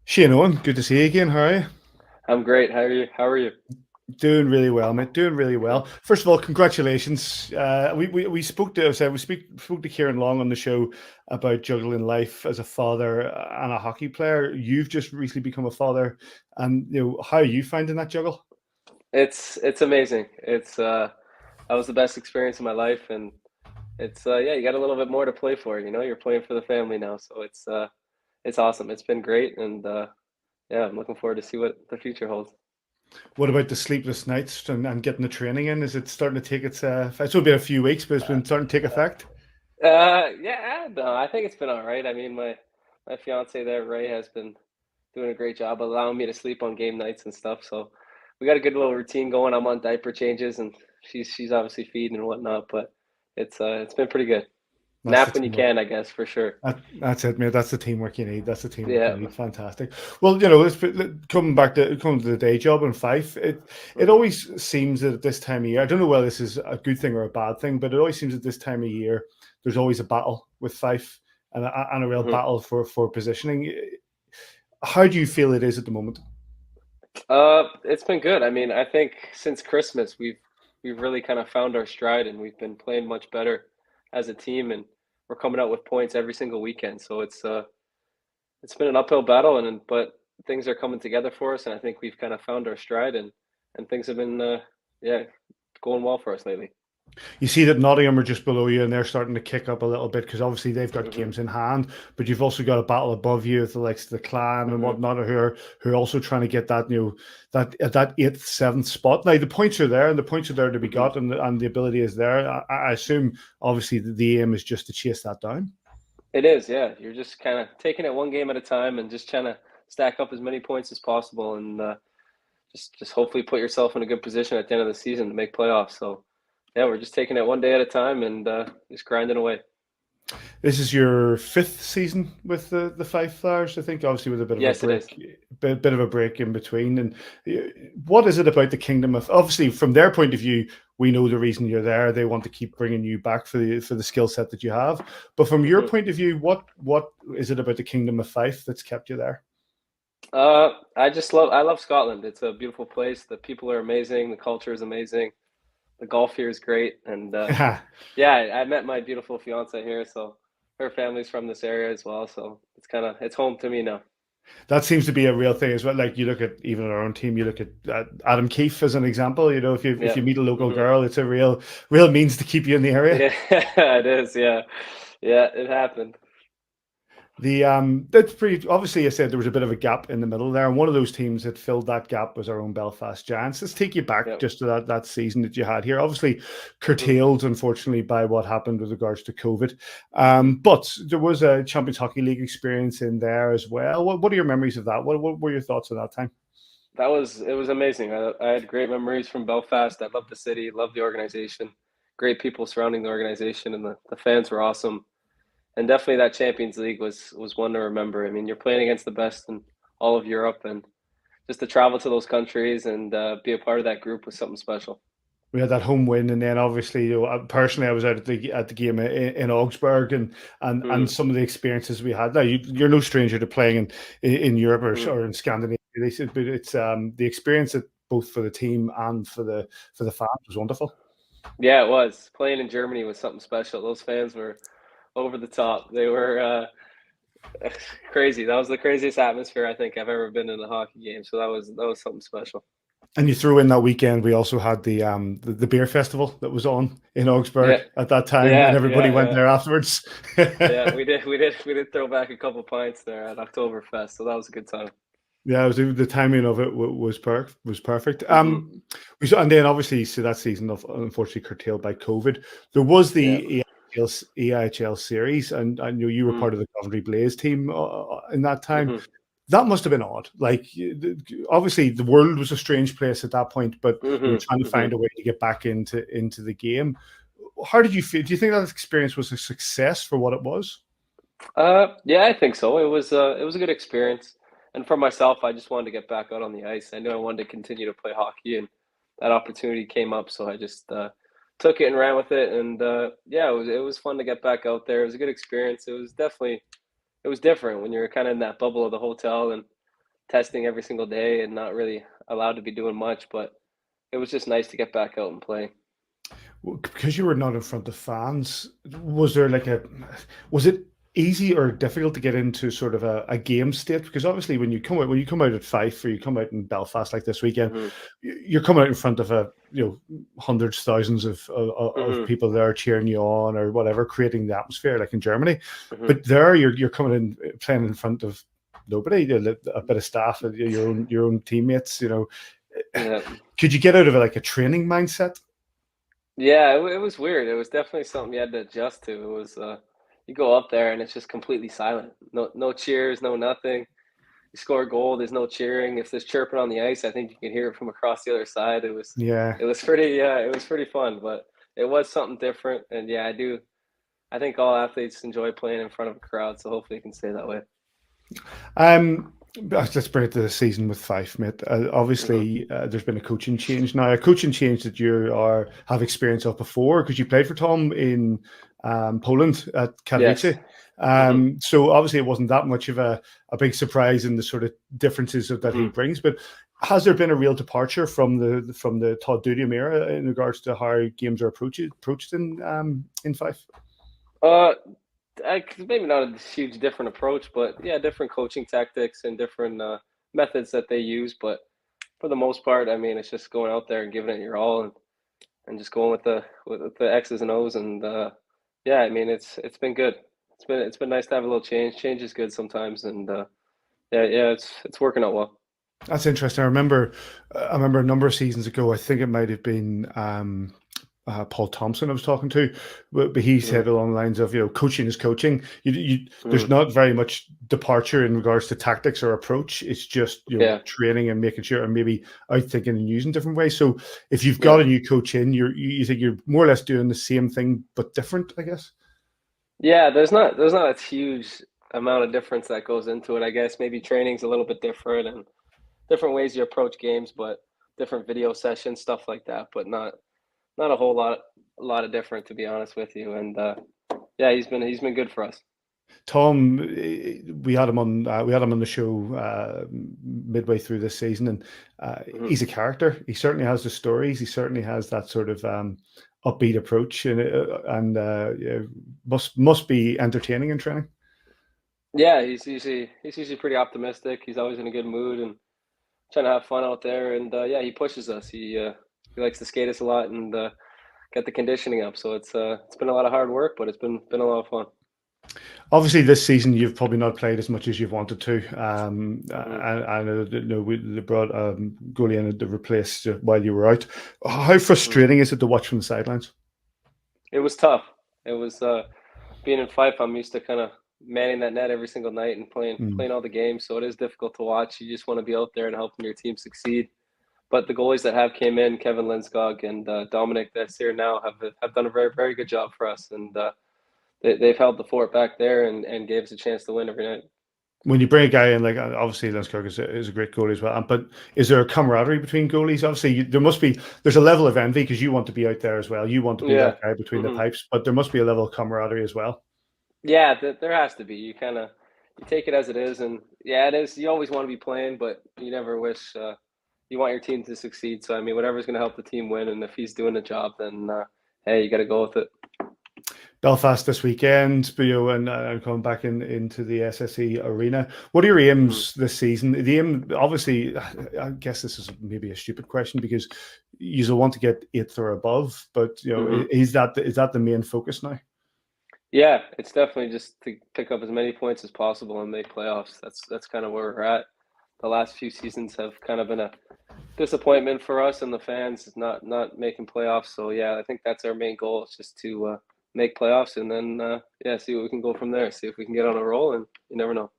Shane Owen, good to see you again. How are you? I'm great. How are you? How are you? Doing really well, mate. Doing really Good. well. First of all, congratulations. We spoke to spoke to Kieran Long on the show about juggling life as a father and a hockey player. You've just recently become a father, and how are you finding that juggle? It's amazing. It's that was the best experience of my life, and it's yeah, you got a little bit more to play for. You're playing for the family now, so it's awesome. It's been great, and yeah, I'm looking forward to see what the future holds. What about the sleepless nights and getting the training in? Is it starting to take its? It's only been a few weeks, but it's been starting to take effect. Yeah, no, I think it's been all right. I mean, my fiance there, Ray, has been doing a great job allowing me to sleep on game nights and stuff. So we got a good little routine going. I'm on diaper changes, and she's obviously feeding and whatnot. But it's been pretty good. That's the Nap when you teamwork. can, I guess, for sure. That's it, mate. That's the teamwork you need. That's the teamwork you Yeah. need. Fantastic. Well, coming to the day job in Fife. It Hmm. always seems that at this time of year, I don't know whether this is a good thing or a bad thing, but it always seems at this time of year, there's always a battle with Fife and a real Hmm. battle for positioning. How do you feel it is at the moment? It's been good. I mean, I think since Christmas we've really kind of found our stride, and we've been playing much better as a team, and we're coming out with points every single weekend. So it's been an uphill battle, but things are coming together for us, and I think we've kind of found our stride, and things have been yeah, going well for us lately. You see that Nottingham are just below you, and they're starting to kick up a little bit because obviously they've got Hmm. games in hand. But you've also got a battle above you with the likes of the Clan and Hmm. whatnot, who are also trying to get that that eighth, seventh spot. Now the points are there, and the points are there to be Hmm. got, and the ability is there. I assume obviously the aim is just to chase that down. It is, yeah. You're just kind of taking it one game at a time and just trying to stack up as many points as possible, and just hopefully put yourself in a good position at the end of the season to make playoffs. So yeah, we're just taking it one day at a time and just grinding away. This is your fifth season with the Fife Flyers, I think. Obviously, with a bit of a Yes, it is. bit of a break in between. And what is it about the Kingdom of? Obviously, from their point of view, we know the reason you're there. They want to keep bringing you back for the skill set that you have. But from your Hmm. point of view, what is it about the Kingdom of Fife that's kept you there? I love Scotland. It's a beautiful place. The people are amazing. The culture is amazing. The golf here is great, and yeah, I met my beautiful fiance here, so her family's from this area as well. So it's home to me now. That seems to be a real thing as well. Like you look at even our own team, you look at Adam Keefe as an example. If Yeah. you meet a local Hmm. girl, it's a real means to keep you in the area. Yeah, it is. Yeah, yeah, it happened. The That's pretty obviously. I said there was a bit of a gap in the middle there, and one of those teams that filled that gap was our own Belfast Giants. Let's take you back Yeah. just to that season that you had here. Obviously, Hmm. curtailed unfortunately by what happened with regards to COVID, Hmm. but there was a Champions Hockey League experience in there as well. What are your memories of that? What were your thoughts at that time? It was amazing. I had great memories from Belfast. I love the city, love the organization, great people surrounding the organization, and the fans were awesome. And definitely that Champions League was one to remember. I mean, you're playing against the best in all of Europe, and just to travel to those countries and be a part of that group was something special. We had that home win, and then obviously, personally, I was out at the game in Augsburg, and Mm, some of the experiences we had. Now, you're no stranger to playing in Europe mm. or in Scandinavia, they said, but it's the experience that both for the team and for the fans was wonderful. Yeah, it was. Playing in Germany was something special. Those fans were over the top. They were crazy. That was the craziest atmosphere I think I've ever been in a hockey game. So that was something special. And you threw in that weekend. We also had the beer festival that was on in Yeah, Augsburg at that time, and yeah, everybody yeah, went yeah. there afterwards. Yeah, we did throw back a couple pints there at Oktoberfest, so that was a good time. Yeah, it was the timing of it was perfect. Hmm. And then obviously, so that season of unfortunately curtailed by COVID. There was Yeah. the EIHL series, and I know you were Mm. part of the Coventry Blaze team in that time. Hmm. That must have been odd. Like, obviously, the world was a strange place at that point, but you were Hmm. trying to Hmm. find a way to get back into the game. How did you feel? Do you think that experience was a success for what it was? Yeah, I think so. It was a good experience, and for myself, I just wanted to get back out on the ice. I knew I wanted to continue to play hockey, and that opportunity came up, so I just took it and ran with it. And yeah, it was fun to get back out there. It was a good experience. It was different when you're kind of in that bubble of the hotel and testing every single day and not really allowed to be doing much. But it was just nice to get back out and play. Because you were not in front of fans, was there was it easy or difficult to get into sort of a game state? Because obviously when you come out at Fife or you come out in Belfast like this weekend, Hmm. you're coming out in front of hundreds, thousands of Hmm. people there cheering you on or whatever, creating the atmosphere like in Germany. Hmm. But there you're coming in playing in front of nobody, a bit of staff, your own teammates. Yeah. Could you get out of a training mindset? Yeah, it was weird. It was definitely something you had to adjust to. It was you go up there and it's just completely silent. No cheers, no nothing. You score a goal, there's no cheering. If there's chirping on the ice, I think you can hear it from across the other side. Yeah. It was pretty it was pretty fun, but it was something different. And yeah, I think all athletes enjoy playing in front of a crowd, so hopefully it can stay that way. Let's bring it to the season with Fife, mate. Hmm. Obviously, there's been a coaching change now. A coaching change that have experience of before because you played for Tom in Poland at Yes. Katowice. Hmm. So obviously, it wasn't that much of a big surprise in the sort of differences that he Hmm. brings. But has there been a real departure from the Todd Dudium era in regards to how games are approached in Fife? Uh, maybe not a huge different approach, but yeah, different coaching tactics and different methods that they use. But for the most part, I mean, it's just going out there and giving it your all, and just going with the X's and O's, and yeah, I mean, it's been good. It's been nice to have a little change. Change is good sometimes, and yeah, it's working out well. That's interesting. I remember a number of seasons ago. I think it might have been Paul Thompson I was talking to, but he Hmm. said along the lines of, coaching is coaching. There's Hmm. not very much departure in regards to tactics or approach. It's just Yeah, training and making sure and maybe out thinking and using different ways. So if you've yeah, got a new coach in, you think you're more or less doing the same thing but different, I guess. yeah. There's not a huge amount of difference that goes into it. I guess maybe training's a little bit different and different ways you approach games, but different video sessions, stuff like that. But not a lot of different, to be honest with you. And yeah, he's been good for us. Tom, we had him on the show midway through this season, and Hmm. he's a character. He certainly has the stories. He certainly has that sort of upbeat approach, and yeah, must be entertaining in training. Yeah, he's usually pretty optimistic. He's always in a good mood and trying to have fun out there. And yeah, he pushes us. He likes to skate us a lot and get the conditioning up. So it's been a lot of hard work, but it's been a lot of fun. Obviously, this season you've probably not played as much as you've wanted to. Hmm. I know that they brought goalie in to replace you while you were out. How Hmm. frustrating is it to watch from the sidelines? It was tough. It was being in Fife. I'm used to kind of manning that net every single night and playing Mm. playing all the games. So it is difficult to watch. You just want to be out there and helping your team succeed. But the goalies that have came in, Kevin Linskog and Dominic, that's here now, have done a very very good job for us, and they've held the fort back there and gave us a chance to win every night. When you bring a guy in, like obviously Lindskog is a great goalie as well, but is there a camaraderie between goalies? Obviously, there's a level of envy because you want to be out there as well. You want to be Yeah. that guy between the Hmm. pipes, but there must be a level of camaraderie as well. Yeah, there has to be. You take it as it is, and yeah, it is. You always want to be playing, but you never wish. You want your team to succeed. So I mean, whatever's going to help the team win, and if he's doing the job, then hey, you got to go with it. Belfast this weekend, but, and coming back into the SSE Arena. What are your Hmm. aims this season? The aim, obviously, I guess this is maybe a stupid question because you want to get eighth or above, but Hmm. is that the main focus now? Yeah, it's definitely just to pick up as many points as possible and make playoffs. That's kind of where we're at. The last few seasons have kind of been a disappointment for us and the fans, not making playoffs. So yeah, I think that's our main goal. Is just to make playoffs and then yeah, see what we can go from there. See if we can get on a roll, and you never know.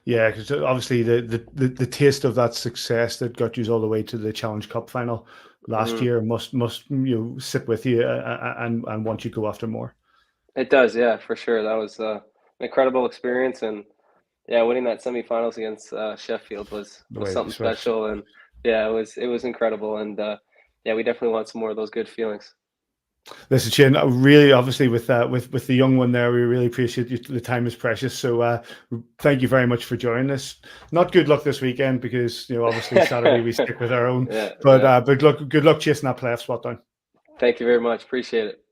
Yeah, because obviously the taste of that success that got you all the way to the Challenge Cup final last Hmm. year must sit with you and want you to go after more. It does, yeah, for sure. That was an incredible experience, and yeah, winning that semifinals against Sheffield The was way something Swift. special, and yeah, it was incredible, and yeah, we definitely want some more of those good feelings. Listen, Shane, really, obviously, with the young one there, we really appreciate you. The time is precious, so thank you very much for joining us. Not good luck this weekend because obviously Saturday we stick with our own, Yeah, but yeah. good luck chasing that playoff spot down. Thank you very much. Appreciate it.